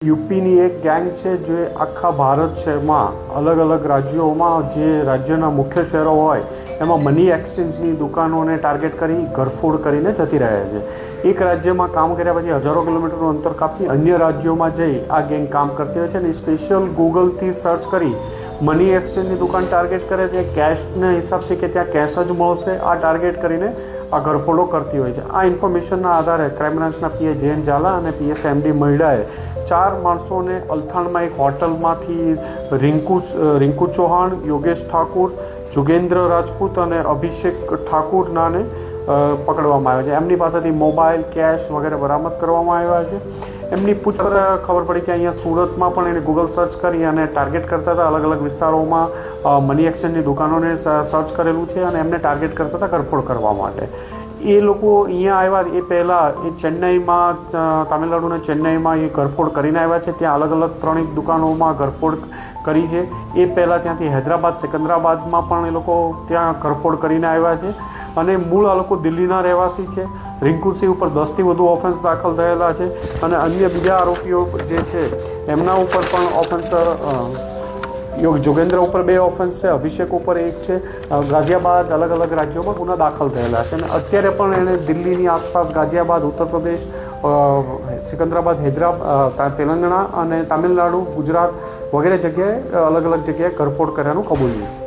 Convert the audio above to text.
યુપીની એક ગેંગ છે જે આખા ભારત શહેરમાં અલગ અલગ રાજ્યોમાં જે રાજ્યના મુખ્ય શહેરો હોય એમાં મની એક્સચેન્જની દુકાનોને ટાર્ગેટ કરી ઘરફોડ કરીને જતી રહ્યા છે. એક રાજ્યમાં કામ કર્યા પછી હજારો કિલોમીટરનું અંતર કાપી અન્ય રાજ્યોમાં જઈ આ ગેંગ કામ કરતી હોય છે અને સ્પેશિયલ ગૂગલથી સર્ચ કરી મની એક્સચેન્જની દુકાન ટાર્ગેટ કરે છે. કેશના હિસાબથી કે ત્યાં કેશ જ મળશે આ ટાર્ગેટ કરીને આ ઘરફોડો કરતી હોય છે. આ ઇન્ફોર્મેશનના આધારે ક્રાઇમ બ્રાન્ચના પીએ જયંત ઝાલા અને પીએસ એમડી મહિડાએ 4 માણસોને અલથાણમાં એક હોટલમાંથી રિંકુ ચૌહાણ, યોગેશ ઠાકુર, જોગેન્દ્ર રાજપૂત અને અભિષેક ઠાકુર નાને પકડવામાં આવ્યા છે. એમની પાસેથી મોબાઈલ, કેશ વગેરે બરામદ કરવામાં આવ્યા છે. એમની પૂછપરછ ખબર પડી કે અહીંયા સુરતમાં પણ એને ગૂગલ સર્ચ કરી અને ટાર્ગેટ કરતા હતા. અલગ અલગ વિસ્તારોમાં મની એક્સચેન્જની દુકાનોને સર્ચ કરેલું છે અને એમને ટાર્ગેટ કરતા હતા ઘરફોડ કરવા માટે. એ લોકો અહીંયા આવ્યા એ પહેલાં એ ચેન્નઈમાં, તામિલનાડુના ચેન્નઈમાં એ ઘરફોડ કરીને આવ્યા છે. ત્યાં અલગ અલગ 3 દુકાનોમાં ઘરફોડ કરી છે. એ પહેલાં ત્યાંથી હૈદરાબાદ, સિકંદરાબાદમાં પણ એ લોકો ત્યાં ઘરફોડ કરીને આવ્યા છે અને મૂળ આ લોકો દિલ્હીના રહેવાસી છે. રિંકુસિંહ ઉપર 10થી વધુ ઓફેન્સ દાખલ થયેલા છે અને અન્ય બીજા આરોપીઓ જે છે એમના ઉપર પણ ઓફેન્સ, જોગેન્દ્ર ઉપર 2 ઓફેન્સ છે, અભિષેક ઉપર 1 છે. ગાઝિયાબાદ, અલગ અલગ રાજ્યોમાં ગુના દાખલ થયેલા છે અને અત્યારે પણ એણે દિલ્હીની આસપાસ ગાઝિયાબાદ, ઉત્તર પ્રદેશ, સિકંદરાબાદ, હૈદરાબાદ, તેલંગાણા અને તામિલનાડુ, ગુજરાત વગેરે જગ્યાએ અલગ અલગ જગ્યાએ ઘરફોડ કર્યાનું કબૂલ્યું છે.